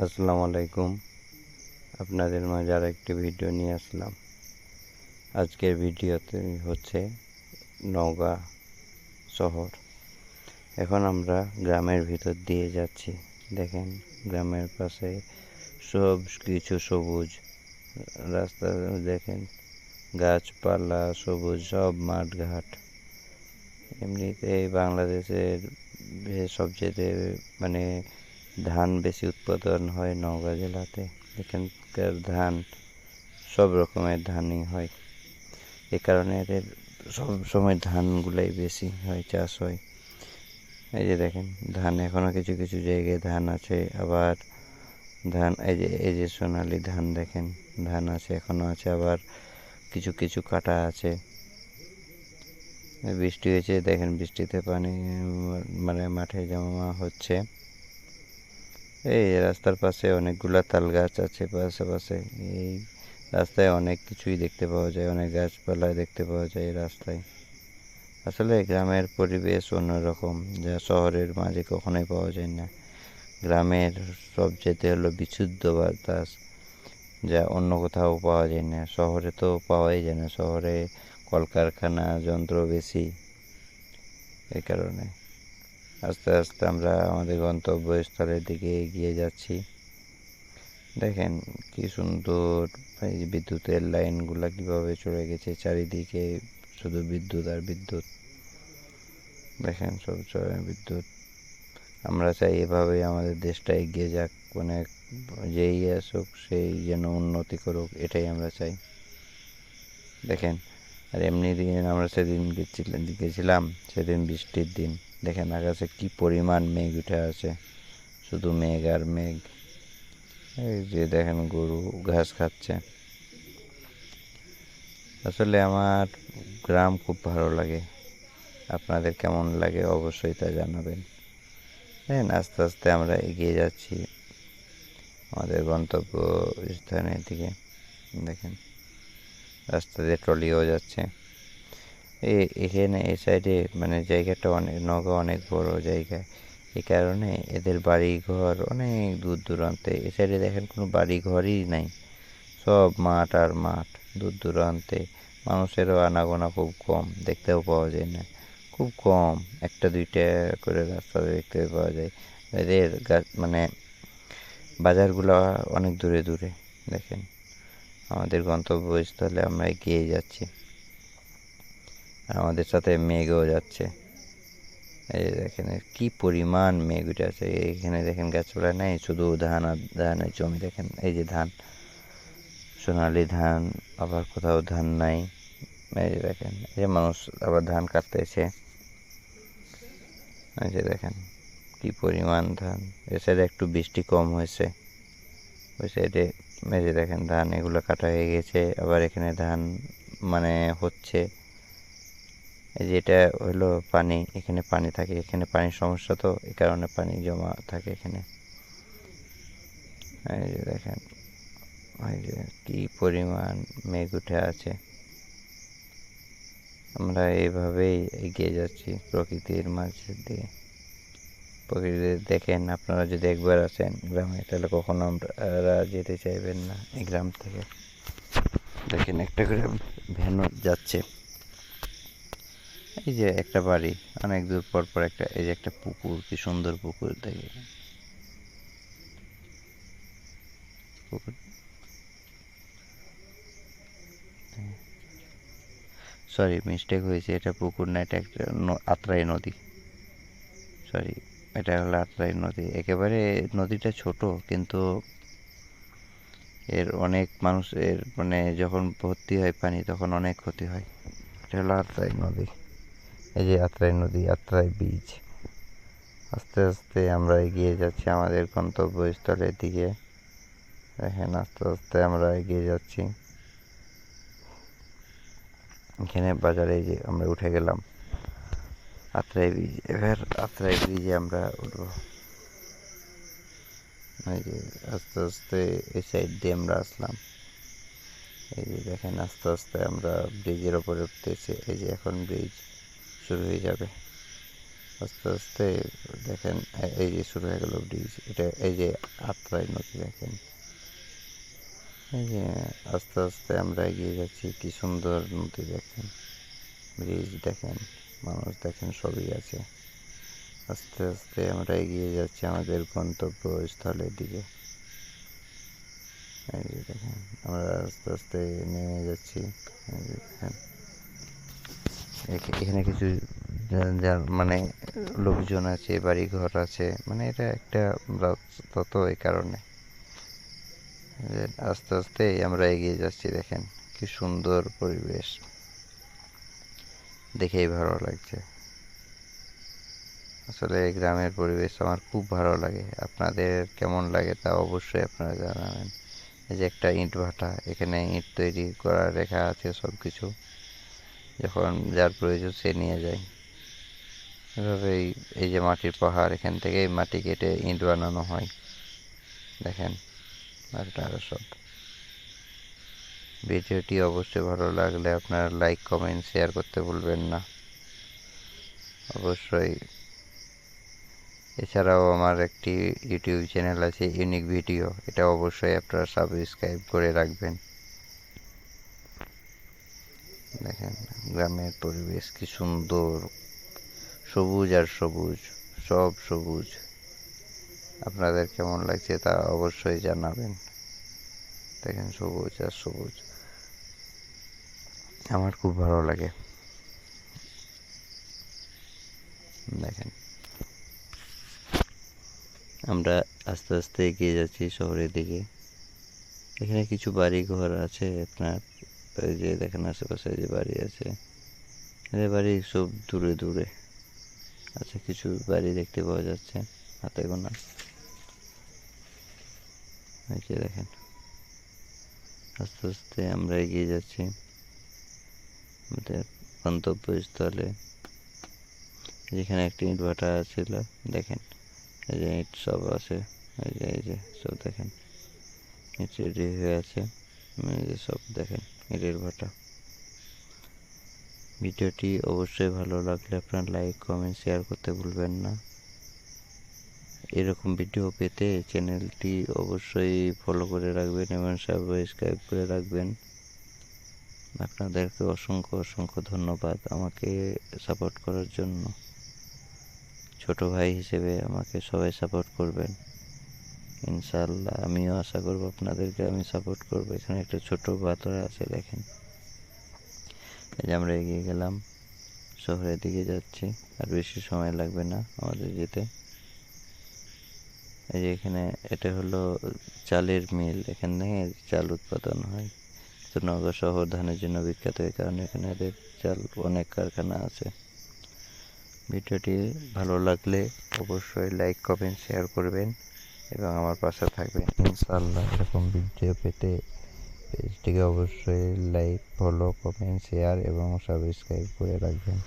আসসালামু আলাইকুম। আপনাদের মাঝে আর একটি ভিডিও নিয়ে আসলাম। আজকের ভিডিওতে হচ্ছে নওগাঁ শহর। এখন আমরা গ্রামের ভিতর দিয়ে যাচ্ছি। দেখেন গ্রামের পাশে সব কিছু সবুজ রাস্তা, দেখেন গাছপালা সবুজ, সব মাঠঘাট। এমনিতে বাংলাদেশের সবচেয়ে মানে ধান বেশি উৎপাদন হয় নওগাঁ জেলাতে। এখানকার ধান সব রকমের ধানই হয়, এ কারণে এদের সব সময় ধানগুলাই বেশি হয়, চাষ হয়। এই যে দেখেন ধান এখনও কিছু কিছু জায়গায় ধান আছে, আবার ধান এই যে সোনালি ধান, দেখেন ধান আছে এখনও আছে, আবার কিছু কিছু কাটা আছে। বৃষ্টি হয়েছে, দেখেন বৃষ্টিতে পানি মাঠে জমা হচ্ছে। এই রাস্তার পাশে অনেকগুলা তাল গাছ আছে পাশে। এই রাস্তায় অনেক কিছুই দেখতে পাওয়া যায়, অনেক গাছপালা দেখতে পাওয়া যায় এই রাস্তায়। আসলে গ্রামের পরিবেশ অন্যরকম, যা শহরের মাঝে কখনোই পাওয়া যায় না। গ্রামের সবচেয়ে হলো বিশুদ্ধ বাতাস, যা অন্য কোথাও পাওয়া যায় না। শহরে তো পাওয়াই যায় না, শহরে কলকারখানা যন্ত্র বেশি। এই কারণে আস্তে আস্তে আমরা আমাদের গন্তব্যস্থলের দিকে এগিয়ে যাচ্ছি। দেখেন কি সুন্দর, এই বিদ্যুতের লাইনগুলা কিভাবে চলে গেছে চারিদিকে, শুধু বিদ্যুৎ আর বিদ্যুৎ। দেখেন সব বিদ্যুৎ। আমরা চাই এভাবেই আমাদের দেশটা এগিয়ে যাক, যেই আসুক সেই যেন উন্নতি করুক, এটাই আমরা চাই। দেখেন আর এমনি দিন আমরা সেদিন গেছিলাম, সেদিন বৃষ্টির দিন। দেখেন আকাশে কি পরিমাণ মেঘ উঠে আছে, শুধু মেঘ আর মেঘ। এই যে দেখেন গরু ঘাস খাচ্ছে। আসলে আমার গ্রাম খুব ভালো লাগে। আপনাদের কেমন লাগে অবশ্যই তা জানাবেন। দেখেন আস্তে আস্তে আমরা এগিয়ে যাচ্ছি আমাদের গন্তব্য স্থানের দিকে। দেখেন রাস্তা দিয়ে ট্রলিও যাচ্ছে। এখানে এই সাইডে জায়গাটা নওগাঁ অনেক বড় জায়গা, এই কারণে এদের বাড়ি ঘর অনেক দূর দূরান্তে। এ সাইডে দেখেন কোনো বাড়ি ঘরই নাই, সব মাঠ আর মাঠ। দূর দূরান্তে মানুষেরও আনাগোনা খুব কম, দেখতেও পাওয়া যায় না, খুব কম। একটা দুইটা করে রাস্তা দেখতে পাওয়া যায়। এদের বাজারগুলো অনেক দূরে দূরে। দেখেন আমাদের গন্তব্যস্থলে আমরা এগিয়ে যাচ্ছি, আর আমাদের সাথে মেঘও যাচ্ছে। এই দেখেন কি পরিমাণ মেঘ উঠে আছে। এখানে দেখেন গাছপালা নেই, শুধু ধান আর ধানের জমি। দেখেন এই যে ধান, সোনালি ধান, আবার কোথাও ধান নাই। এই যে দেখেন এই যে মানুষ আবার ধান কাটতেছে। এই যে দেখেন কি পরিমাণ ধান। এ সাইডে একটু বৃষ্টি কম হয়েছে, ওই সাইডে এই যে দেখেন ধান এগুলো কাটা হয়ে গেছে, আবার এখানে ধান হচ্ছে। এই যে এটা হলো পানি, এখানে পানি থাকে, এখানে পানির সমস্যা, তো এই কারণে পানি জমা থাকে এখানে। এই যে দেখেন এই যে কি পরিমাণ মেঘ উঠে আছে। আমরা এইভাবেই এগিয়ে যাচ্ছি প্রকৃতির মাঝে দিয়ে। প্রকৃতি দেখেন, আপনারা যদি একবার আসেন গ্রামে, তাহলে কখনো আমরা যেতে চাইবেন না এই গ্রাম থেকে। দেখেন একটা করে ভ্যানও যাচ্ছে। এই যে একটা বাড়ি, অনেক দূর পর পর একটা, এই যে একটা পুকুর, কি সুন্দর পুকুর। দেখে পুকুর, সরি মিস্টেক হয়েছে, এটা পুকুর না, এটা একটা আত্রাই নদী। সরি, এটা হলো আত্রাই নদী। একেবারে নদীটা ছোট, কিন্তু এর অনেক মানুষের যখন ভর্তি হয় পানি, তখন অনেক ক্ষতি হয়। এটা হলো আত্রাই নদী। এই যে আত্রাই নদী, আত্রাই বীজ। আস্তে আস্তে আমরা এগিয়ে যাচ্ছি আমাদের গন্তব্যস্থলের দিকে। দেখেন আস্তে আস্তে আমরা এগিয়ে যাচ্ছি। এখানে বাজারে যে আমরা উঠে গেলাম আত্রাই ব্রিজ, এবার আত্রাই ব্রিজে আমরা উঠবো। এই যে আস্তে আস্তে এই সাইড দিয়ে আমরা আসলাম। এই যে দেখেন আস্তে আস্তে আমরা ব্রিজের ওপরে উঠতেছি। এই যে এখন ব্রিজ শুরু হয়ে যাবে। আস্তে আস্তে দেখেন এই যে শুরু হয়ে গেল ব্রিজ, এটা এই যে আত্রাই নদী দেখেন, এই যে আস্তে আস্তে আমরা এগিয়ে যাচ্ছি, কি সুন্দর নদী দেখেন, ব্রিজ দেখেন, মানুষ দেখেন, সবই আছে। আস্তে আস্তে আমরা এগিয়ে যাচ্ছি আমাদের গন্তব্যস্থলের দিকে। এই যে দেখেন আমরা আস্তে আস্তে নেমে যাচ্ছি। এই যে দেখেন এখানে কিছু যার মানে লোকজন আছে, বাড়ি ঘর আছে, মানে এটা একটা রাস্তা তো এই কারণে আস্তে আস্তে আমরা এগিয়ে যাচ্ছি। দেখেন কি সুন্দর পরিবেশ, দেখেই ভালো লাগছে। আসলে এই গ্রামের পরিবেশ আমার খুব ভালো লাগে। আপনাদের কেমন লাগে তা অবশ্যই আপনারা জানাবেন। এই যে একটা ইট ভাটা, এখানে ইট তৈরি করা রেখা আছে সব কিছু, যখন যার প্রয়োজন সে নিয়ে যায়। এভাবেই এই যে মাটির পাহাড়, এখান থেকেই মাটি কেটে ইট বানানো হয়। দেখেন আপনারা সব। ভিডিওটি অবশ্যই ভালো লাগলে আপনারা লাইক, কমেন্ট, শেয়ার করতে ভুলবেন না অবশ্যই। এছাড়াও আমার একটি ইউটিউব চ্যানেল আছে, ইউনিক ভিডিও, এটা অবশ্যই আপনারা সাবস্ক্রাইব করে রাখবেন। দেখেন গ্রামের পরিবেশ কি সুন্দর, সবুজ আর সবুজ, সব সবুজ। আপনাদের কেমন লাগছে তা অবশ্যই জানাবেন। দেখেন সবুজ আর সবুজ, আমার খুব ভালো লাগে। দেখেন আমরা আস্তে আস্তে এগিয়ে যাচ্ছি শহরের দিকে। এখানে কিছু বাড়ি ঘর আছে আপনার, এই যে দেখেন আশেপাশে যে বাড়ি আছে, এদের বাড়ি সব দূরে দূরে আছে। কিছু বাড়ি দেখতে পাওয়া যাচ্ছে হাতে গোনা। এই যে দেখেন আস্তে আস্তে আমরা এগিয়ে যাচ্ছি আমাদের গন্তব্যস্থলে। যেখানে একটি ইট ভাটা ছিল, দেখেন এই যে ইট সব আছে, এই যে সব দেখেন ইট রেডি হয়ে আছে, এই যে সব দেখেন ইটের ভাটা। ভিডিওটি অবশ্যই ভালো লাগলে আপনার লাইক, কমেন্ট, শেয়ার করতে ভুলবেন না। এরকম ভিডিও পেতে চ্যানেলটি অবশ্যই ফলো করে রাখবেন এবং সাবস্ক্রাইব করে রাখবেন। আপনাদেরকে অসংখ্য অসংখ্য ধন্যবাদ আমাকে সাপোর্ট করার জন্য। ছোট ভাই হিসেবে আমাকে সবাই সাপোর্ট করবেন ইনশাআল্লাহ। আমিও আশা করব আপনাদেরকে আমি সাপোর্ট করব। এখানে একটা ছোট বাতরা আছে দেখেন। এই যে আমরা এগিয়ে গেলাম, শহরের দিকে যাচ্ছি, আর বেশি সময় লাগবে না আমাদের যেতে। এই যে এখানে এটা হলো চালের মিল, এখান থেকে চাল উৎপাদন হয়। তো নওগাঁ শহর ধানের জন্য বিখ্যাত, এই কারণে এখানে এদের চাল অনেক কারখানা আছে। ভিডিওটি ভালো লাগলে অবশ্যই লাইক, কমেন্ট, শেয়ার করবেন এবং আমার পাশে থাকবেন ইনশাআল্লাহ। এরকম ভিডিও পেতে পেজটিকে অবশ্যই লাইক, ফলো, কমেন্ট, শেয়ার এবং সাবস্ক্রাইব করে রাখবেন।